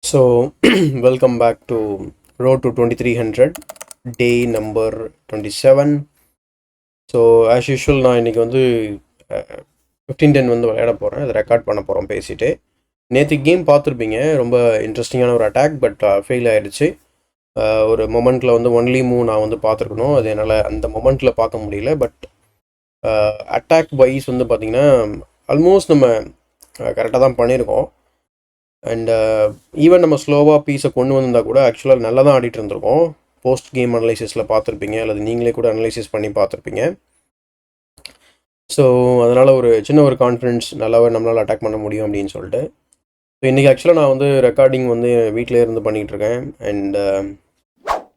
So, welcome back to Road to 2300, day number 27. So as usual நான் இன்றைக்கி வந்து 15-10 வந்து விளையாட போகிறேன். அதை ரெக்கார்ட் பண்ண போகிறோம் பேசிட்டு. நேற்று கேம் பார்த்துருப்பீங்க, ரொம்ப இன்ட்ரெஸ்டிங்கான ஒரு அட்டாக், பட் ஃபெயில் ஆகிடுச்சு. ஒரு மொமெண்ட்டில் வந்து ஒன்லி மூவ் நான் வந்து பார்த்துருக்கணும், அது என்னால் அந்த மொமெண்ட்டில் பார்க்க முடியல. பட் அட்டாக் வைஸ் வந்து பார்த்திங்கன்னா ஆல்மோஸ்ட் நம்ம கரெக்டாக தான் பண்ணியிருக்கோம். அண்ட் ஈவன் நம்ம ஸ்லோவாக பீஸை கொண்டு வந்திருந்தால் கூட ஆக்சுவலாக நல்லா தான் ஆடிட்டு இருந்திருக்கோம். போஸ்ட் கேம் அனலைசிஸில் பார்த்துருப்பீங்க, அல்லது நீங்களே கூட அனலைசிஸ் பண்ணி பார்த்துருப்பீங்க. ஸோ அதனால் ஒரு சின்ன ஒரு கான்ஃபிடென்ஸ் நல்லாவே நம்மளால் அட்டாக் பண்ண முடியும் அப்படின்னு சொல்லிட்டு. ஸோ இன்றைக்கி ஆக்சுவலாக நான் வந்து ரெக்கார்டிங் வந்து வீட்டிலே இருந்து பண்ணிகிட்ருக்கேன். அண்ட்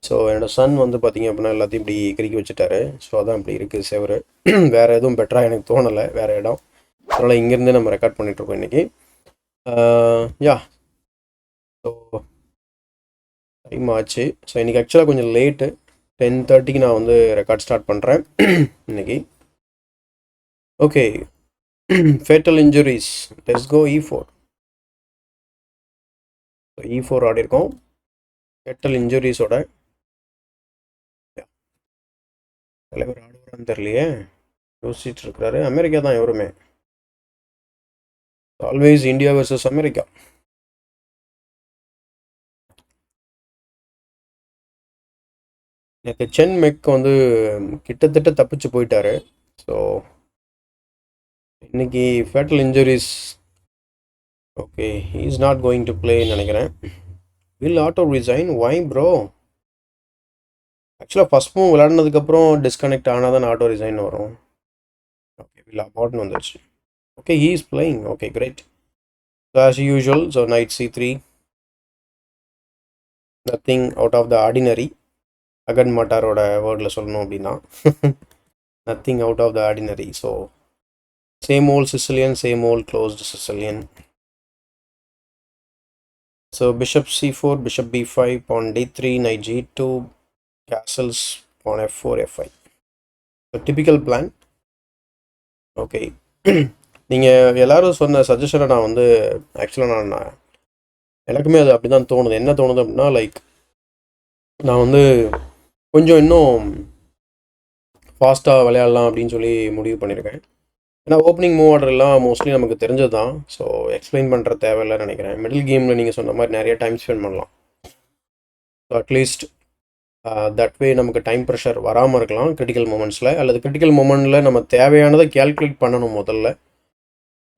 ஸோ என்னோடய சன் வந்து பார்த்திங்க அப்படின்னா எல்லாத்தையும் இப்படி கிறுக்கி வச்சுட்டாரு. ஸோ அதான் இப்படி இருக்குது சேவரு. வேறு எதுவும் பெட்டராக எனக்கு தோணலை, வேறு இடம். அதனால் இங்கேருந்தே நம்ம ரெக்கார்ட் பண்ணிகிட்ருக்கோம் இன்றைக்கி. யா ஸோ டைம் ஆச்சு. ஸோ இன்றைக்கி ஆக்சுவலாக கொஞ்சம் லேட்டு, 10:30க்கு நான் வந்து ரெக்கார்ட் ஸ்டார்ட் பண்ணுறேன் இன்றைக்கி. Okay, fatal injuries, let's go E4. So E4 ஆடிருக்கோம். ஃபேட்டல் இன்ஜுரிஸோட தலைவர் ஆடுவாரான்னு தெரியலையே, யோசிச்சுட்டு இருக்கிறாரு. அமெரிக்கா தான் எவருமே, ஆல்வேஸ் இந்தியா வர்சஸ் அமெரிக்கா. எனக்கு சென் மெக் வந்து கிட்டத்தட்ட தப்பிச்சு போயிட்டாரு. ஸோ இன்னைக்கு fatal injuries. Okay, he is not going to பிளேன்னு நினைக்கிறேன். Will auto resign, why bro? ஆக்சுவலாக ஃபஸ்ட் மூவ் விளையாடினதுக்கப்புறம் டிஸ்கனெக்ட் ஆனால் தான் ஆட்டோ ரிசைன் வரும். ஓகே, வில் அபார்ட்னு வந்துடுச்சு. Okay, he is playing. Okay, great. So as usual, so knight C3, nothing out of the ordinary. அகன் மாட்டாரோட வேர்டில் சொல்லணும் அப்படின்னா nothing out of the ordinary. So same old Sicilian, same old closed Sicilian. So bishop C4, bishop B5, pawn D3, knight G2, castles, pawn F4, F5. So typical plan. Okay, நீங்கள் எல்லோரும் சொன்ன சஜஷனை நான் வந்து ஆக்சுவலாக நான் எனக்குமே அது அப்படி தான் தோணுது. என்ன தோணுது அப்படின்னா, லைக் நான் வந்து கொஞ்சம் இன்னும் ஃபாஸ்ட்டாக விளையாடலாம் அப்படின்னு சொல்லி முடிவு பண்ணியிருக்கேன். ஏன்னா ஓப்பனிங் மூவ் ஆர்டர்லாம் மோஸ்ட்லி நமக்கு தெரிஞ்சது தான். ஸோ எக்ஸ்பிளைன் பண்ணுற தேவையில்லைன்னு நினைக்கிறேன். மிடில் கேமில் நீங்கள் சொன்ன மாதிரி நிறைய டைம் ஸ்பெண்ட் பண்ணலாம். ஸோ அட்லீஸ்ட் தட் வே நமக்கு டைம் ப்ரெஷர் வராமல் இருக்கலாம் கிரிட்டிக்கல் மூமெண்ட்ஸில். அல்லது கிரிட்டிக்கல் மூமெண்ட்டில் நம்ம தேவையானதை கேல்குலேட் பண்ணணும் முதல்ல.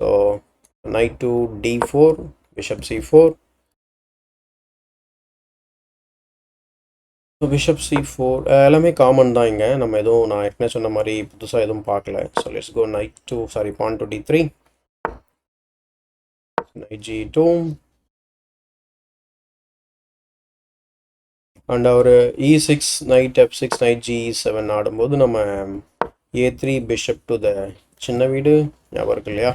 So knight to D4, bishop C4. So bishop C4 எல்லாமே காமன் தான் இங்கே. நம்ம எதுவும் நான் ஏற்கனவே சொன்ன மாதிரி புதுசாக எதுவும் பார்க்கல. So let's go pawn to D3, knight G2. And ஒரு E6, knight F6, knight G7 ஆடும்போது நம்ம A3 பிஷப் டு த சின்ன வீடு ஞாபகம் இருக்கு இல்லையா?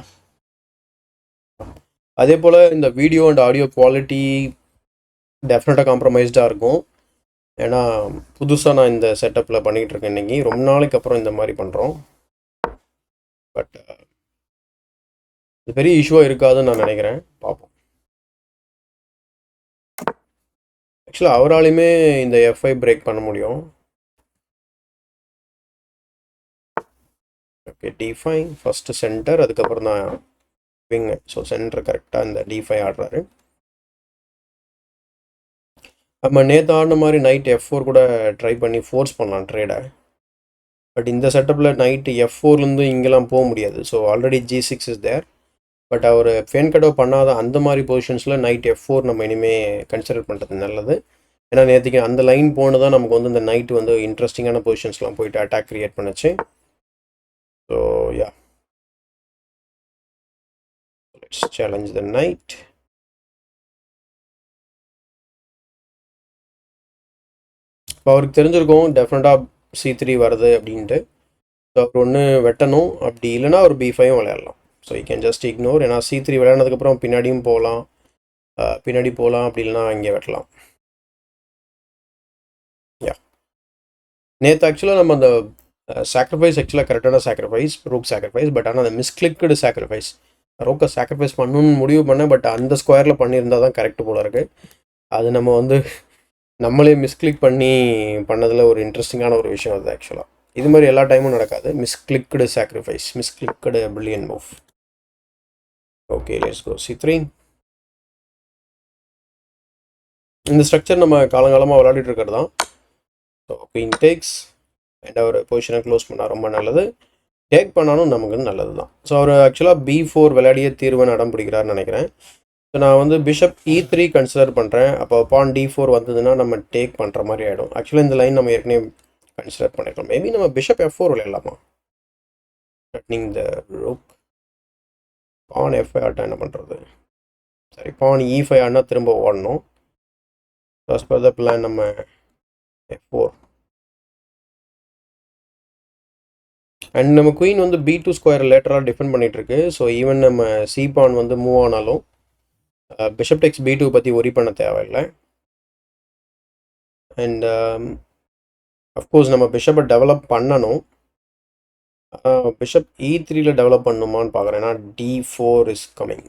அதே போல் இந்த வீடியோ அண்ட் ஆடியோ குவாலிட்டி டெஃபினட்டாக காம்ப்ரமைஸ்டாக இருக்கும். ஏன்னா புதுசாக நான் இந்த செட்டப்பில் பண்ணிகிட்டு இருக்கேன். இன்றைக்கி ரொம்ப நாளைக்கு அப்புறம் இந்த மாதிரி பண்ணுறோம். பட் இது பெரிய இஷ்யூவாக இருக்காதுன்னு நான் நினைக்கிறேன். பார்ப்போம். ஆக்சுவலாக அவராலையுமே இந்த F5 பிரேக் பண்ண முடியும். ஓகே, D5 ஃபஸ்ட்டு சென்டர், அதுக்கப்புறம் தான் விங்கு. ஸோ சென்டர் கரெக்டாக இந்த D5 ஆடுறாரு. நம்ம நேற்று ஆடின மாதிரி நைட் F4 கூட ட்ரை பண்ணி ஃபோர்ஸ் பண்ணலாம் ட்ரேடை. பட் இந்த செட்டப்பில் நைட்டு F4லேருந்து இங்கெல்லாம் போக முடியாது. So already G6 is there. But அவர் ஃபேன் கடோ பண்ணாத அந்த மாதிரி பொசிஷன்ஸில் நைட் F4 நம்ம இனிமேல் கன்சிடர் பண்ணுறது நல்லது. ஏன்னா நேற்றுக்கு அந்த லைன் போன தான் நமக்கு வந்து இந்த நைட்டு வந்து இன்ட்ரெஸ்டிங்கான பொசிஷன்ஸ்லாம் போயிட்டு அட்டாக் க்ரியேட் பண்ணுச்சு. So yeah, let's challenge the night. இப்போ அவருக்கு தெரிஞ்சிருக்கும் டெஃபினட்டாக C3 வருது அப்படின்ட்டு. ஸோ அவர் ஒன்று வெட்டணும், அப்படி இல்லைனா ஒரு B5 விளையாடலாம். So you can just ignore. ஏன்னா C3 விளையாடுனதுக்கப்புறம் பின்னாடி போகலாம், அப்படி இல்லைனா இங்கே வெட்டலாம். யா, நேற்று ஆக்சுவலாக நம்ம அந்த சாக்ரிஃபைஸ் ஆக்சுவலாக கரெக்டான சாக்ரிஃபைஸ், ரூக் சாக்ரிஃபைஸ். பட் ஆனால் அந்த மிஸ்கிளிக்டு சாக்ரிஃபைஸ், ரோக்கை சாக்ரிஃபைஸ் பண்ணணும்னு முடிவு பண்ணேன், பட் அந்த ஸ்கொயரில் பண்ணியிருந்தால் தான் கரெக்ட் போல இருக்குது. அது நம்ம வந்து நம்மளே மிஸ்கிளிக் பண்ணி பண்ணதில் ஒரு இன்ட்ரெஸ்டிங்கான ஒரு விஷயம் அது ஆக்சுவலாக. இது மாதிரி எல்லா டைமும் நடக்காது. Misclicked sacrifice, misclicked billion move. Okay, let's go C3. இந்த ஸ்ட்ரக்சர் நம்ம காலங்காலமாக விளையாடிட்டு இருக்கிறது தான். ஸோ குயின் டேக்ஸ் அண்ட் அவர் பொசிஷனை க்ளோஸ் பண்ணால் ரொம்ப நல்லது. டேக் பண்ணாலும் நமக்கு நல்லது தான். ஸோ அவர் ஆக்சுவலாக B4 விளையாடிய தீர்வுன்னு அடம் பிடிக்கிறாருன்னு நினைக்கிறேன். ஸோ நான் வந்து பிஷப் E3 கன்சிடர் பண்ணுறேன். அப்போ பான் D4 வந்ததுன்னா நம்ம டேக் பண்ணுற மாதிரி ஆகிடும். ஆக்சுவலாக இந்த லைன் நம்ம ஏற்கனவே கன்சிடர் பண்ணிக்கலாம். மேபி நம்ம பிஷப் F4 விளையாடலாமா? threatening the rook. Porn F5 atta என்ன பண்ணுறது? சரி, பான் E5 ஆனா திரும்ப ஓடணும். as per the plan நம்ம F4 அண்ட் நம்ம குயின் வந்து B2 ஸ்கொயர் லேட்டராக டிஃபெண்ட் பண்ணிட்டு இருக்கு. ஸோ ஈவன் நம்ம C பான் வந்து மூவ் ஆனாலும் பிஷப் டெக்ஸ் B2 பற்றி ஒரி பண்ண தேவையில்லை. அண்ட் அஃப்கோர்ஸ் நம்ம பிஷப்பை டெவலப் பண்ணணும். பிஷப் E3ல டெவலப் பண்ணணுமான்னு பார்க்குறேன். ஏன்னா D4 இஸ் கமிங்.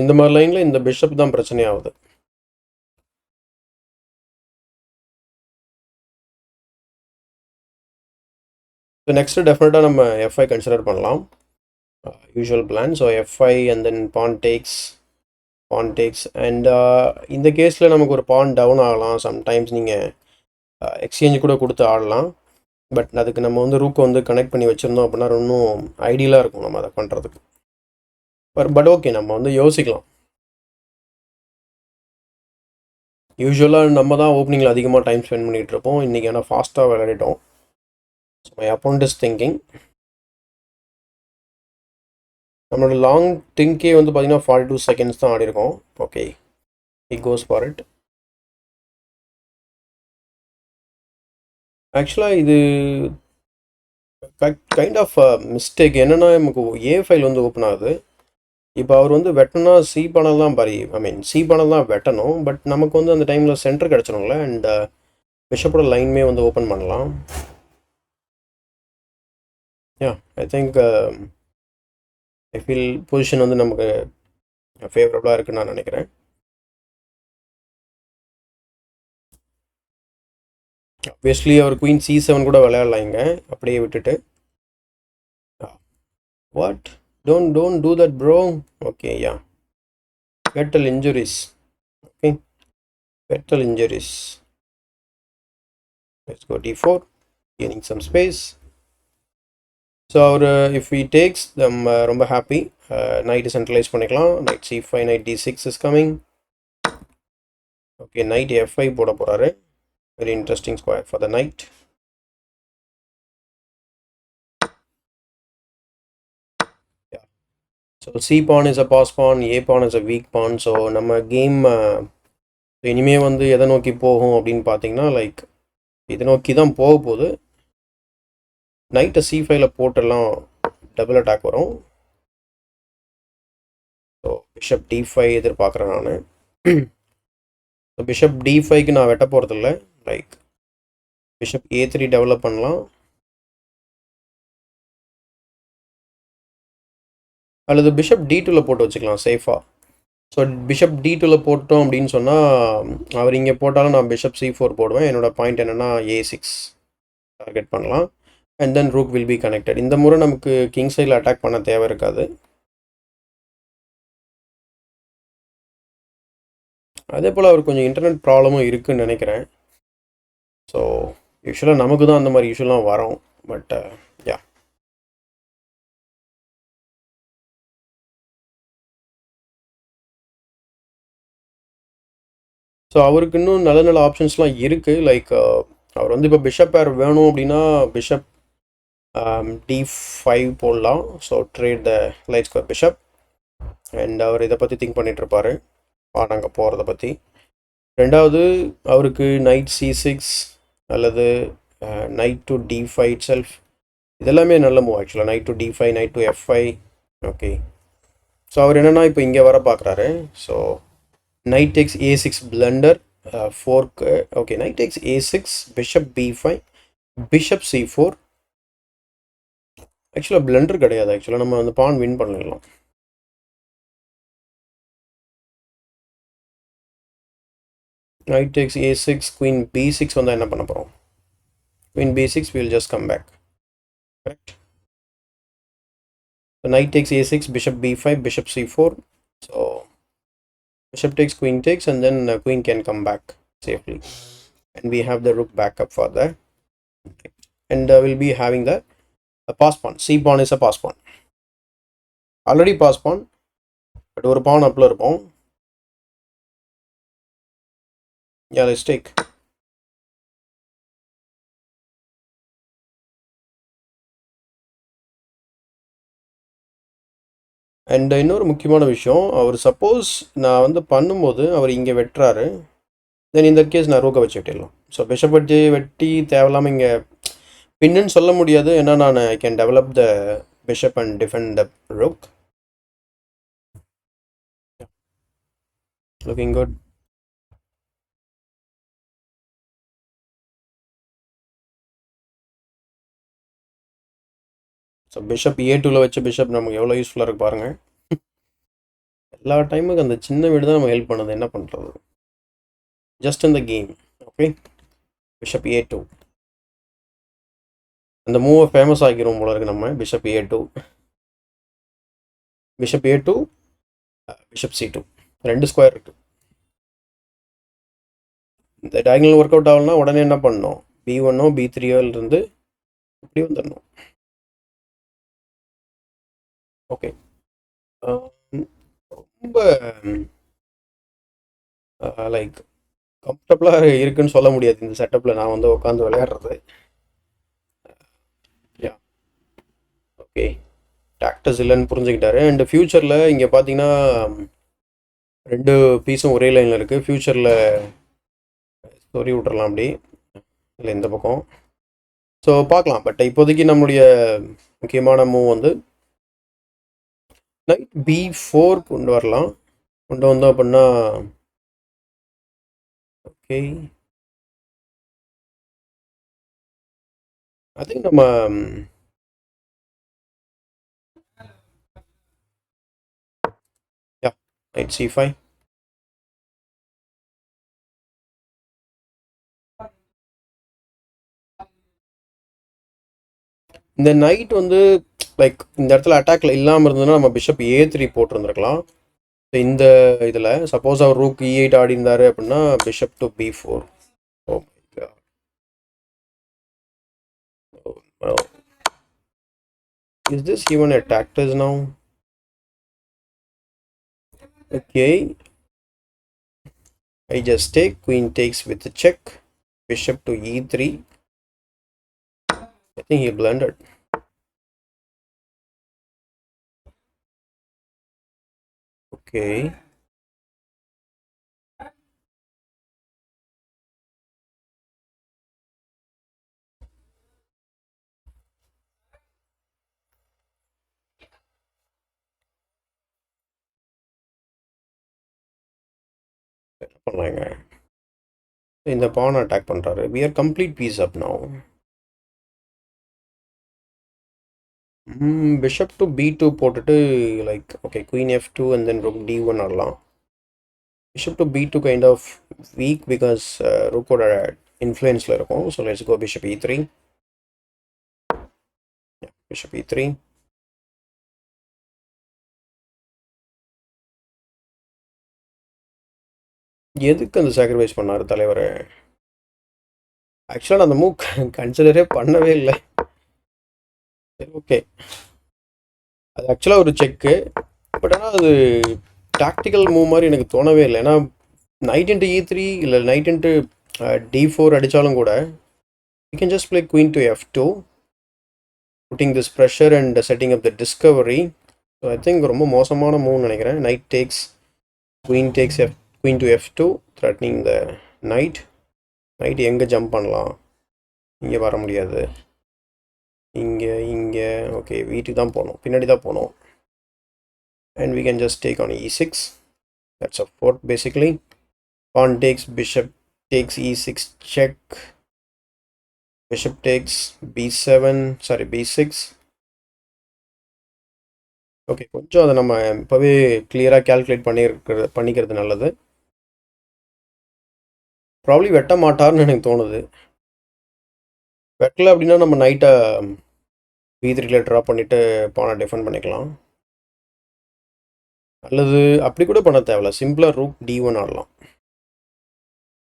இந்த மாதிரி லைனில் இந்த பிஷப் தான் பிரச்சனையாகுது. ஸோ நெக்ஸ்ட்டு டெஃபினட்டாக நம்ம F5 கன்சிடர் பண்ணலாம். Usual plan. So F5 and then pawn takes and இந்த கேஸில் நமக்கு ஒரு பான் டவுன் ஆகலாம். சம்டைம்ஸ் நீங்கள் எக்ஸ்சேஞ்ச் கூட கொடுத்து ஆடலாம். பட் அதுக்கு நம்ம வந்து ரூக்கை வந்து கனெக்ட் பண்ணி வச்சுருந்தோம் அப்படின்னா இன்னும் ஐடியலாக இருக்கும் நம்ம அதை பண்ணுறதுக்கு. பட் ஓகே, நம்ம வந்து யோசிக்கலாம். யூஸ்வலாக நம்ம தான் ஓப்பனிங்கில் அதிகமாக டைம் ஸ்பெண்ட் பண்ணிகிட்டு இருப்போம். இன்றைக்கி ஆனால் ஃபாஸ்ட்டாக விளையாடிட்டோம். So my opponent is thinking. நம்மளோட லாங் திங்கே வந்து பார்த்திங்கன்னா 42 செகண்ட்ஸ் தான் ஆடிருக்கோம். Okay, it goes for it. ஆக்சுவலாக இது கைண்ட் ஆஃப் மிஸ்டேக். என்னென்னா நமக்கு A5 வந்து ஓப்பன் ஆகுது. இப்போ அவர் வந்து வெட்டனா C பானல் தான் C பானல் தான் வெட்டணும். பட் நமக்கு வந்து அந்த டைமில் சென்டர் கிடச்சிருங்களே. அண்ட் பிஷப்போட லைனுமே வந்து ஓப்பன் பண்ணலாம். I think I feel position வந்து நமக்கு ஃபேவரபுளாக இருக்குன்னு நான் நினைக்கிறேன். ஆப்வியஸ்லி அவர் குயின் C7 கூட விளையாடலாம் இங்கே அப்படியே விட்டுட்டு. What? Don't do that, bro. Okay, yeah. Fatal injuries. Okay. Fatal injuries. Let's go D4. Gaining some space. So if he takes them, ரொம்ப happy. Knight centralize பண்ணிக்கலாம். Knight C5, Knight D6 is coming. Okay, Knight F5 போட போறாரு. Very interesting square for the knight. So C pawn is a pass pawn, A pawn is a weak pawn. So நம்ம game இனிமேல் வந்து எதை நோக்கி போகும் அப்படின்னு பார்த்தீங்கன்னா லைக் இதை நோக்கி தான் போக போகுது. நைட்டை C5ல போட்டெல்லாம் டபுள் அட்டாக் வரும். ஸோ பிஷப் D5 எதிர்பார்க்குறேன் நான். ஸோ பிஷப் D5க்கு நான் வெட்ட போகிறதில்ல. லைக் பிஷப் A3 டெவலப் பண்ணலாம். அல்லது பிஷப் D2ல போட்டு வச்சுக்கலாம் சேஃபாக. ஸோ பிஷப் D2ல போட்டோம் அப்படின்னு சொன்னால் அவர் இங்கே போட்டாலும் நான் பிஷப் C4 போடுவேன். என்னோடய பாயிண்ட் என்னென்னா A6 டார்கெட் பண்ணலாம். And then rook will be connected. இந்த முறை நமக்கு கிங் சைடில் அட்டாக் பண்ண தேவை இருக்காது. அதே போல் அவர் கொஞ்சம் இன்டர்நெட் ப்ராப்ளமும் இருக்குதுன்னு நினைக்கிறேன். ஸோ யூஸ்வலாக நமக்கு தான் அந்த மாதிரி இஷ்யூலாம் வரும். பட் யா, ஸோ அவருக்கு இன்னும் நல்ல நல்ல ஆப்ஷன்ஸ்லாம் இருக்குது. லைக் அவர் வந்து இப்போ பிஷப் பேர் வேணும் அப்படின்னா பிஷப் D5 போடலாம். So trade the light square bishop. And அவர் இதை பற்றி திங்க் பண்ணிகிட்ருப்பார், நாங்கள் போகிறத பற்றி. ரெண்டாவது அவருக்கு நைட் C6 அல்லது night to D5 it self, இதெல்லாமே நல்ல மூவ் ஆக்சுவலாக. Knight to D5, knight to F5. Okay, so அவர் என்னென்னா இப்போ இங்கே வர பார்க்குறாரு. So knight takes A6 blunder, fork. Okay, knight takes A6, bishop B5, bishop c4. ஆக்சுவலாக பிளண்டர் கிடையாது, ஆக்சுவலாக நம்ம அந்த பான் வின் பண்ணிடலாம். Knight takes a6, queen b6 வந்தால் என்ன பண்ண போகிறோம்? Queen b6, we'll just come back. Correct? So knight takes a6, bishop b5, bishop c4. So bishop takes, queen takes, and then queen can come back safely. And we have the rook back up for that. And we'll be having the pass pawn. C pawn is a pass pawn. Already pass pawn, but ஒரு pawn upல இருப்போம். Yeah, let's take. And இன்னொரு முக்கியமான விஷயம், அவர் suppose நான் வந்து பண்ணும்போது அவர் இங்கே வெட்டுறாரு, தென் இந்த கேஸ் நான் ரூக்கை வச்சு வெட்டிடலாம். ஸோ பிஷப் வச்சு வெட்டி தேவையில்லாமல் இங்கே பின்னுன்னு சொல்ல முடியாது, ஏன்னா நான் I can develop the bishop and defend the rook. Looking good. So bishop a2ல வச்ச பிஷப் நமக்கு எவ்வளோ யூஸ்ஃபுல்லாக இருக்கு பாருங்கள். எல்லா டைமுக்கு அந்த சின்ன வீடு தான் நம்ம ஹெல்ப் பண்ணுது, என்ன பண்ணுறது, just in the game. Okay, bishop a2 அந்த மூவை ஃபேமஸ் ஆக்கிரும் போல இருக்கு நம்ம. Bishop a2, bishop a2, bishop c2, 2 square இருக்குது. இந்த டயகனல் ஒர்க் அவுட் ஆகலன்னா உடனே என்ன பண்ணணும், b1ஓ b3ஓ இருந்து இப்படி வந்துடணும். ஓகே, ரொம்ப லைக் கம்ஃபர்டபுளாக இருக்குன்னு சொல்ல முடியாது இந்த செட்டப்பில் நான் வந்து உட்காந்து விளையாடுறது. யா ஓகே, டாக்டர்ஸ் இல்லைன்னு புரிஞ்சுக்கிட்டாரு. அண்ட் ஃப்யூச்சரில் இங்கே பார்த்தீங்கன்னா 2 பீஸும் ஒரே லைனில் இருக்குது. ஃப்யூச்சரில் சொறி விட்றலாம் அப்படி இல்லை இந்த பக்கம். ஸோ பார்க்கலாம். பட் இப்போதைக்கு நம்மளுடைய முக்கியமான மூவ் வந்து நைட் b4 கொண்டு வரலாம். கொண்டு வந்தோம் அப்படின்னா ஓகே, ஐ திங்க் நம்ம நைட் c5. இந்த நைட் வந்து லைக் இந்த இடத்துல அட்டாக்ல இல்லாமல் இருந்ததுன்னா நம்ம பிஷப் a3 போட்டிருந்துருக்கலாம். இந்த இதில் சப்போஸ் அவர் ரூக் e8 ஆடி இருந்தாரு அப்படின்னா bishop to b4. Oh my God, is this even a tactics now? Okay, I just take, queen takes with the check, bishop to e3. I think he blundered. Okay, பண்ணலாங்க. இந்த pawn attack பண்ணுறாரு. we are complete piece up now. Bishop to b2 போட்டுட்டு like okay, queen f2 and then rook d1 ஆடலாம். Bishop to b2 kind of weak because ரூக்கோட இன்ஃப்ளூயன்ஸில் இருக்கும். So let's go bishop e3. Bishop e3. எதுக்கு அந்த sacrifice பண்ணார் தலைவர்? ஆக்சுவலாக நான் அந்த மூவ் கன்சிடரே பண்ணவே இல்லை. சரி ஓகே, அது ஆக்சுவலாக ஒரு செக்கு, பட் ஆனால் அது டாக்டிக்கல் மூவ் மாதிரி எனக்கு தோணவே இல்லை. ஏன்னா நைட் இன்ட்டு e3 இல்லை நைட் இன்ட்டு d4 அடித்தாலும் கூட you can just play queen to f2, putting this pressure and setting up the discovery. So I think ரொம்ப மோசமான மூவ் நினைக்கிறேன். knight takes, queen takes queen to f2, threatening the knight. knight எங்கே jump பண்ணலாம், இங்கே வர முடியாது, இங்கே okay வீட்டுக்கு தான் போகணும், பின்னாடி தான் போகணும். And we can just take on e6. That's a fort basically. Pawn takes, bishop takes e6 check. bishop takes b7, sorry b6. Okay, கொஞ்சம் அதை நம்ம இப்போவே கிளியராக கேல்குலேட் பண்ணிக்கிறது நல்லது. ப்ராப்ளி வெட்ட மாட்டார்னு எனக்கு தோணுது. வெட்டல அப்படின்னா நம்ம நைட்டை b3ல ட்ரா பண்ணிவிட்டு பானை டிஃபெண்ட் பண்ணிக்கலாம். அல்லது அப்படி கூட பண்ண தேவையில்ல, சிம்பிளாக ரூக் d1 ஆடலாம்,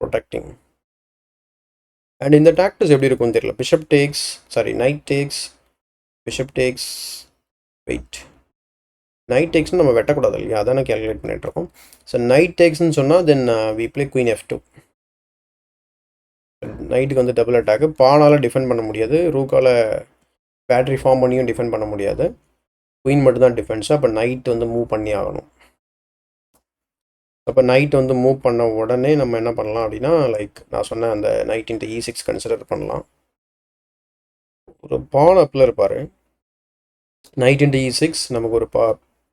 ப்ரொடெக்டிங். அண்ட் இந்த டாக்டிஸ் எப்படி இருக்கும்னு தெரியல. Bishop takes, sorry knight takes, bishop takes, wait, knight டேக்ஸ்னு நம்ம வெட்டக்கூடாது இல்லையா, அதானே கேல்குலேட் பண்ணிகிட்ருக்கோம். ஸோ நைட் டேக்ஸ்ன்னு சொன்னால் then we play queen f2. நைட்டுக்கு வந்து டபுள் அட்டாக்கு, பானால் டிஃபெண்ட் பண்ண முடியாது, ரூக்கால் பேட்டரி ஃபார்ம் பண்ணியும் டிஃபெண்ட் பண்ண முடியாது, குயின் மட்டும் தான் டிஃபென்ஸு. அப்போ நைட் வந்து மூவ் பண்ணி ஆகணும். அப்போ நைட் வந்து மூவ் பண்ண உடனே நம்ம என்ன பண்ணலாம் அப்படின்னா, லைக் நான் சொன்ன அந்த நைட் இன்ட்டு e6 கன்சிடர் பண்ணலாம். ஒரு பான் அப்பில் இருப்பார், நைட் இன்ட்டு e6 நமக்கு ஒரு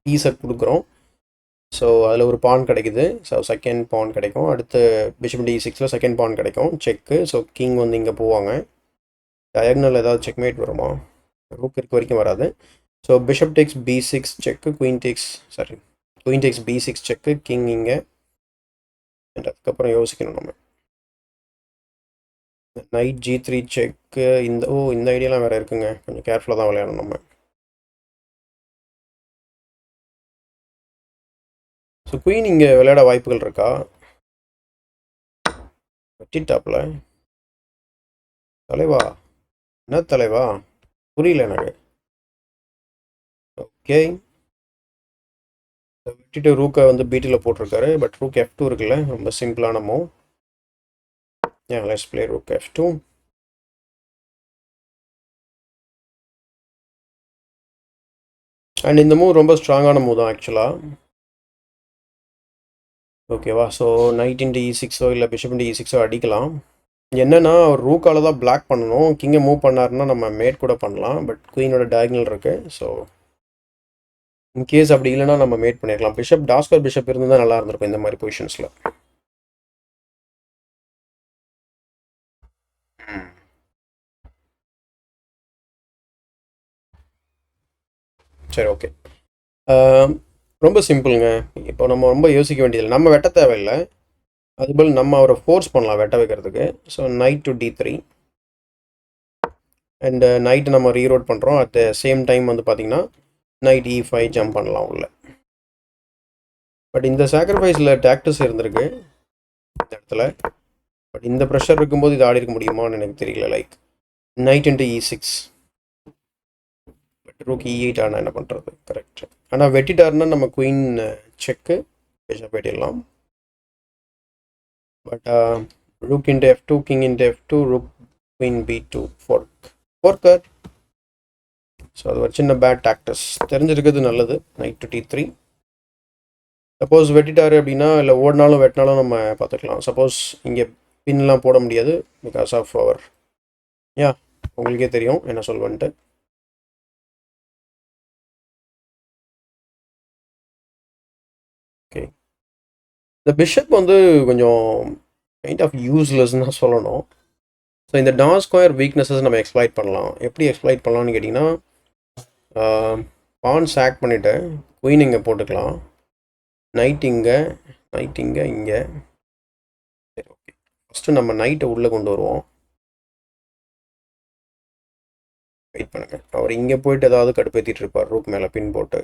பீஸை கொடுக்குறோம். ஸோ அதில் ஒரு பான் கிடைக்குது, ஸோ செகண்ட் பான் கிடைக்கும். அடுத்து பிஷப் d6ல் செகண்ட் பான் கிடைக்கும், செக்கு. ஸோ கிங் வந்து இங்கே போவாங்க. டயக்னல் ஏதாவது செக்மேட் வருமா? ரூக் இருக்க வரைக்கும் வராது. ஸோ பிஷப் டேக்ஸ் b6 செக்கு, குயின் டேக்ஸ் b6 செக்கு, கிங் இங்கே. அண்ட் அதுக்கப்புறம் யோசிக்கணும் நம்ம, நைட் g3 செக்கு. இந்த ஐடியாலாம் வேறு இருக்குங்க, கொஞ்சம் கேர்ஃபுல்லாக தான் விளையாடணும் நம்ம. ஸோ குயின் இங்கே விளையாட வாய்ப்புகள் இருக்கா? வெட்டிட்டாப்ல தலைவா, என்ன தலைவா, புரியல எனக்கு. ஓகே, வெட்டிட்டு ரூக்கை வந்து பீட்டில் போட்டிருக்காரு. பட் ரூக் f2 இருக்குல்ல, ரொம்ப சிம்பிளான move. Let's play rook f2. And இந்த மூவ் ரொம்ப ஸ்ட்ராங்கான மூவ் தான் ஆக்சுவலாக. ஓகேவா? ஸோ நைட் இன்ட்டு e6ஓ இல்லை பிஷப் இன்ட்டு e6ஓ அடிக்கலாம். என்னென்னா அவர் ரூக்கால் தான் பிளாக் பண்ணணும். கிங்கை மூவ் பண்ணாருன்னா நம்ம மேட் கூட பண்ணலாம், பட் குயினோட டயக்னல் இருக்குது. ஸோ இன்கேஸ் அப்படி இல்லைனா நம்ம மேட் பண்ணிடலாம். பிஷப் டாஸ்கர் பிஷப் இருந்தால் நல்லா இருந்திருக்கும் இந்த மாதிரி பொசிஷன்ஸில். சரி, ஓகே. ரொம்ப சிம்பிளுங்க. இப்போ நம்ம ரொம்ப யோசிக்க வேண்டியதில்லை, நம்ம வெட்ட தேவையில்லை. அதுபோல் நம்ம அவரை ஃபோர்ஸ் பண்ணலாம் வெட்ட வைக்கிறதுக்கு. So night to d3 and night நம்ம ரீரோட் பண்ணுறோம். அட் த சேம் டைம் வந்து பார்த்திங்கன்னா நைட் e5 ஜம்ப் பண்ணலாம் உள்ள. பட் இந்த சாக்ரிஃபைஸில் டாக்டிஸ் இருந்திருக்கு இந்த இடத்துல. பட் இந்த ப்ரெஷர் இருக்கும்போது இது ஆடி இருக்க முடியுமான்னு எனக்கு தெரியல. Like knight into e6, but rook e8 ஆனால் என்ன பண்ணுறது? கரெக்ட். ஆனால் வெட்டிட்டாருன்னா நம்ம குயின் செக்கு, பிஷப் வெட்டிடலாம். But rook into f2, king into f2, rook queen b2, forker. So அது ஒரு சின்ன பேட் டாக்டிஸ், தெரிஞ்சிருக்கிறது நல்லது. Night to d3. சப்போஸ் வெட்டிட்டாரு அப்படின்னா, இல்லை ஓடினாலும் வெட்டினாலும் நம்ம பார்த்துக்கலாம். சப்போஸ் இங்கே பின்லாம் போட முடியாது பிகாஸ் ஆஃப் அவர், உங்களுக்கே தெரியும் என்ன சொல்வேன்ட்டு. ஓகே, இந்த பிஷப் வந்து கொஞ்சம் கைண்ட் ஆஃப் யூஸ்லெஸ்ன்னு தான் சொல்லணும். ஸோ இந்த டான் ஸ்கொயர் வீக்னஸஸ் நம்ம எக்ஸ்ப்ளாய்ட் பண்ணலாம். எப்படி எக்ஸ்ப்ளாய்ட் பண்ணலாம்னு கேட்டிங்கன்னா, பான் சாக் பண்ணிவிட்டு குயின் இங்கே போட்டுக்கலாம், நைட் இங்கே, இங்கே. சரி, ஓகே. ஃபஸ்ட்டு நம்ம நைட்டை உள்ளே கொண்டு வருவோம். வெயிட் பண்ணுங்க, அவர் இங்கே போயிட்டு ஏதாவது கடுப்பேற்றிட்டு இருப்பார் ரூக் மேலே பின் போட்டு.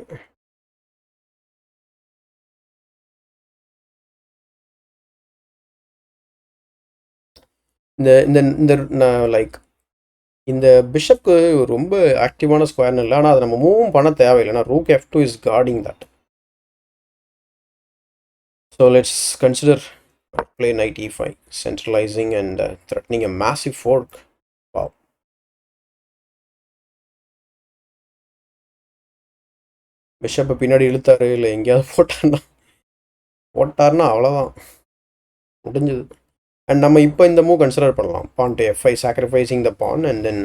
இந்த இந்த இந்த லைக் இந்த பிஷப்க்கு ரொம்ப ஆக்டிவான ஸ்கொயர்னு இல்லை, ஆனால் அதை நம்ம மூவும் பண்ண தேவையில்லைனா rook f2 is guarding that. So let's consider play knight e5, centralizing and threatening a massive fork. Wow. பிஷப்பை பின்னாடி இழுத்தாரு, இல்லை எங்கேயாவது போட்டார்னா அவ்வளோதான், முடிஞ்சது. அண்ட் நம்ம இப்போ இந்த மூவ் கன்சிடர் பண்ணலாம், pawn to f5, sacrificing the pawn and then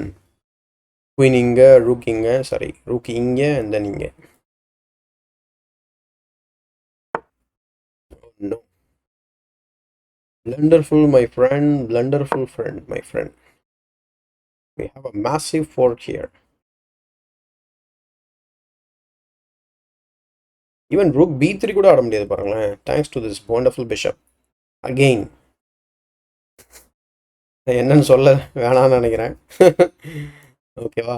queen இங்கே, ரூக் இங்கே, சாரி ரூக் இங்கே அண்ட் தென் இங்கே. No. Blunderful, my friend. Blunderful friend, my friend. we have a massive fork here. Even rook b3 கூட ஆட முடியாது பாருங்களேன், thanks to this wonderful bishop. Again, என்னன்னு சொல்ல வேணாம்னு நினைக்கிறேன். ஓகேவா?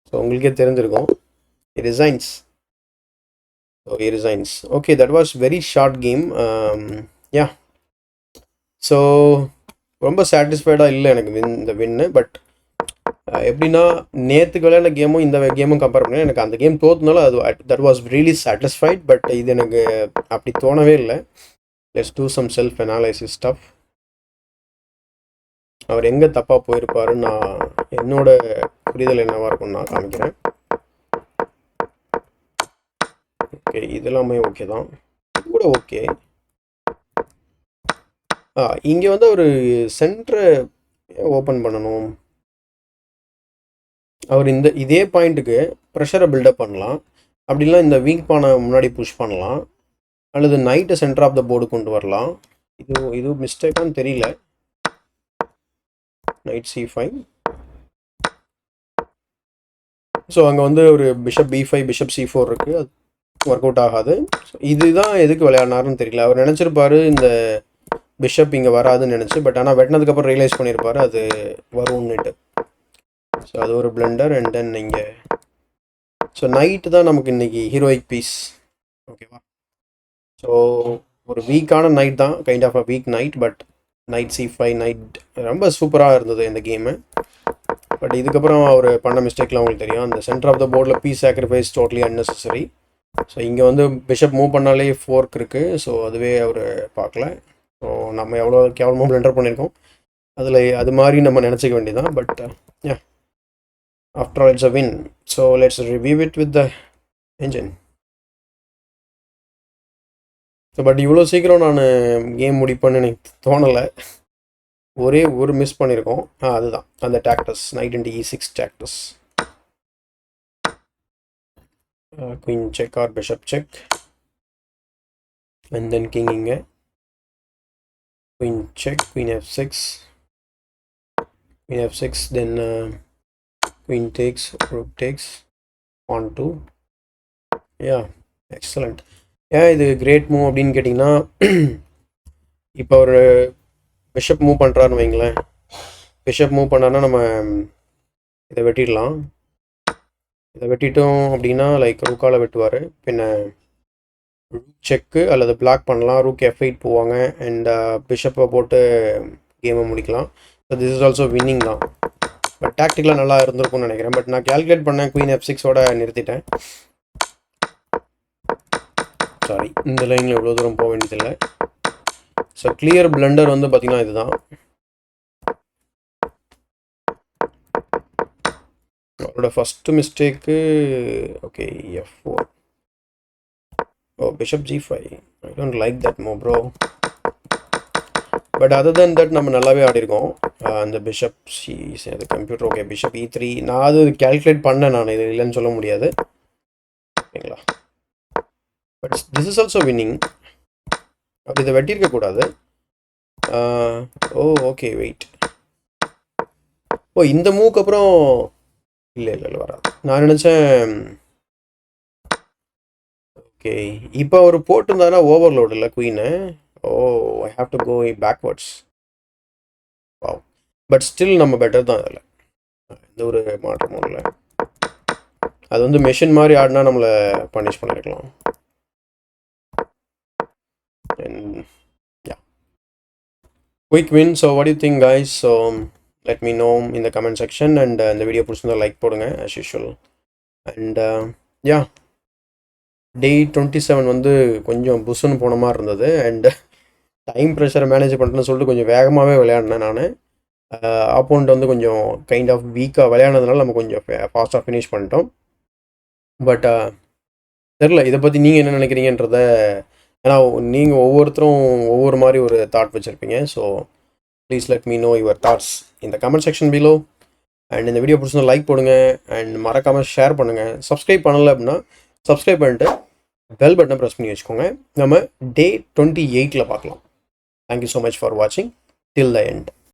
ஸோ உங்களுக்கே தெரிஞ்சிருக்கும். He resigns. So he resigns. Okay, that was very short game. Yeah. So ரொம்ப சாட்டிஸ்ஃபைடாக இல்லை எனக்கு இந்த வின்னு. பட் எப்படின்னா நேற்றுக்கு விளையாட கேமும் இந்த கேமும் கம்பேர் பண்ணி எனக்கு அந்த கேம் தோற்றுனால அது that was really satisfied. But இது எனக்கு அப்படி தோணவே இல்லை. Let's do some self analysis stuff. அவர் எங்கே தப்பாக போயிருப்பாருன்னு நான் என்னோட புரிதல் என்னவாக இருக்கும்னு நான் காமிக்கிறேன். ஓகே, இதெல்லாமே ஓகே தான், இது கூட ஓகே. இங்கே வந்து அவர் சென்டரை ஓப்பன் பண்ணணும். அவர் இதே பாயிண்ட்டுக்கு ப்ரெஷரை பில்டப் பண்ணலாம். அப்படிலாம் இந்த வீக் பானை முன்னாடி புஷ் பண்ணலாம், அல்லது நைட்டை சென்டர் ஆஃப் த போர்டு கொண்டு வரலாம். இது மிஸ்டேக்கான்னு தெரியல. Night c5. ஸோ அங்கே வந்து ஒரு பிஷப் b5 பிஷப் c4 இருக்குது, அது ஒர்க் அவுட் ஆகாது. ஸோ இதுதான் எதுக்கு விளையாடினாருன்னு தெரியல. அவர் நினச்சிருப்பாரு இந்த பிஷப் இங்கே வராதுன்னு நினச்சி, பட் ஆனால் வெட்டினதுக்கப்புறம் ரியலைஸ் பண்ணியிருப்பாரு அது வரும்னுட்டு. ஸோ அது ஒரு பிளண்டர். அண்ட் தென் இங்கே ஸோ நைட்டு தான் நமக்கு இன்றைக்கி ஹீரோயிக் பீஸ். ஓகேவா? ஸோ ஒரு வீக்கான நைட் தான், kind of a weak knight. But knight c5 knight ரொம்ப சூப்பராக இருந்தது இந்த கேமு. பட் இதுக்கப்புறம் அவர் பண்ண மிஸ்டேக்லாம் உங்களுக்கு தெரியும். அந்த சென்டர் ஆஃப் த போர்டில் piece sacrifice totally unnecessary. So இங்கே வந்து பிஷப் மூவ் பண்ணாலே ஃபோர்க் இருக்குது. ஸோ அதுவே அவர் பார்க்கல. ஸோ நம்ம எவ்வளோ கேவலமாக பிளண்டர் பண்ணியிருக்கோம் அதில், அது மாதிரி நம்ம நினச்சிக்க வேண்டியதான். But yeah, after all it's a win. So let's review it with the engine. So but இவ்வளோ சீக்கிரம் நான் கேம் முடிப்பேன்னு எனக்கு தோணலை. ஒரே ஒரு மிஸ் பண்ணியிருக்கோம். அதுதான் அந்த tactics, knight into e6 tactics. Queen check or bishop check, and then king இங்கே queen check, queen f6, queen f6, then queen takes, rook takes, pawn 2. yeah, excellent. ஏன் இது கிரேட் மூவ் அப்படின்னு கேட்டிங்கன்னா, இப்போ ஒரு பிஷப் மூவ் பண்ணுறாருன்னு வைங்களேன். Bishop move பண்ணாருன்னா நம்ம இதை வெட்டிடலாம். இதை வெட்டிட்டோம் அப்படின்னா லைக் ரூக்கால் வெட்டுவார். பின்ன ரூக் செக்கு அல்லது பிளாக் பண்ணலாம். ரூக் f8 போவாங்க அண்ட் பிஷப்பை போட்டு கேமை முடிக்கலாம். So this is also winning தான். பட் டாக்டிக்கலாக நல்லா இருந்திருக்கும்னு நினைக்கிறேன். பட் நான் கேல்குலேட் பண்ணேன், குயின் f6ஓட நிறுத்திட்டேன். சாரி, இந்த லைனில் இவ்வளோ தூரம் போக வேண்டியதில்லை. ஸோ கிளியர் பிளண்டர் வந்து பார்த்திங்கன்னா இதுதான். அவரோட first mistake okay f4. Oh, bishop g5. I don't like that move bro. But other than that நம்ம நல்லாவே ஆடிருக்கோம். அந்த பிஷப் அது கம்ப்யூட்டர் ஓகே. பிஷப் e3 நான் அது கேல்குலேட் பண்ணேன், நான் இது இல்லைன்னு சொல்ல முடியாது. ஓகேங்களா? But this is also winning. அப்படி இதை வெட்டியிருக்கக்கூடாது. ஓ ஓகே, வெயிட். ஓ, இந்த மூவுக்கு அப்புறம் இல்லை வராது. நான் நினச்சேன் ஓகே இப்போ அவர் போட்டிருந்தாருன்னா ஓவர்லோடு இல்லை குயின்னு. Oh, I have to go backwards. Wow. But still நம்ம பெட்டர் தான். அதில் எந்த ஒரு மாற்றமும் இல்லை. அது வந்து மெஷின் மாதிரி ஆடினா நம்மளை பனிஷ் பண்ணியிருக்கலாம். Yeah, quick win. So what do you think, guys? So let me know in the comment section, and இந்த வீடியோ பிடிச்சிருந்தா லைக் போடுங்க as usual. And yeah, day 27 வந்து கொஞ்சம் புஷ்ஷுன்னு போன மாதிரி இருந்தது. அண்ட் டைம் ப்ரெஷரை மேனேஜ் பண்ணுறேன்னு சொல்லிட்டு கொஞ்சம் வேகமாகவே விளையாடினேன் நான். ஆப்போனண்ட் வந்து கொஞ்சம் கைண்ட் ஆஃப் வீக்காக விளையாடுனதுனால நம்ம கொஞ்சம் ஃபாஸ்ட்டாக ஃபினிஷ் பண்ணிட்டோம். பட் தெரில, இதை பற்றி நீங்கள் என்ன நினைக்கிறீங்கன்றத. ஏன்னா நீங்கள் ஒவ்வொருத்தரும் ஒவ்வொரு மாதிரி ஒரு தாட் வச்சுருப்பீங்க. So please let me no your thoughts in the comment section below. And இந்த வீடியோ பிடிச்சிருந்தா லைக் போடுங்க அண்ட் மறக்காமல் ஷேர் பண்ணுங்கள். சப்ஸ்கிரைப் பண்ணலை அப்படின்னா சப்ஸ்கிரைப் பண்ணிட்டு பெல் பட்டனை ப்ரெஸ் பண்ணி வச்சுக்கோங்க. நம்ம day 28 பார்க்கலாம். தேங்க்யூ ஸோ மச் ஃபார் வாட்சிங் டில் த எண்ட்.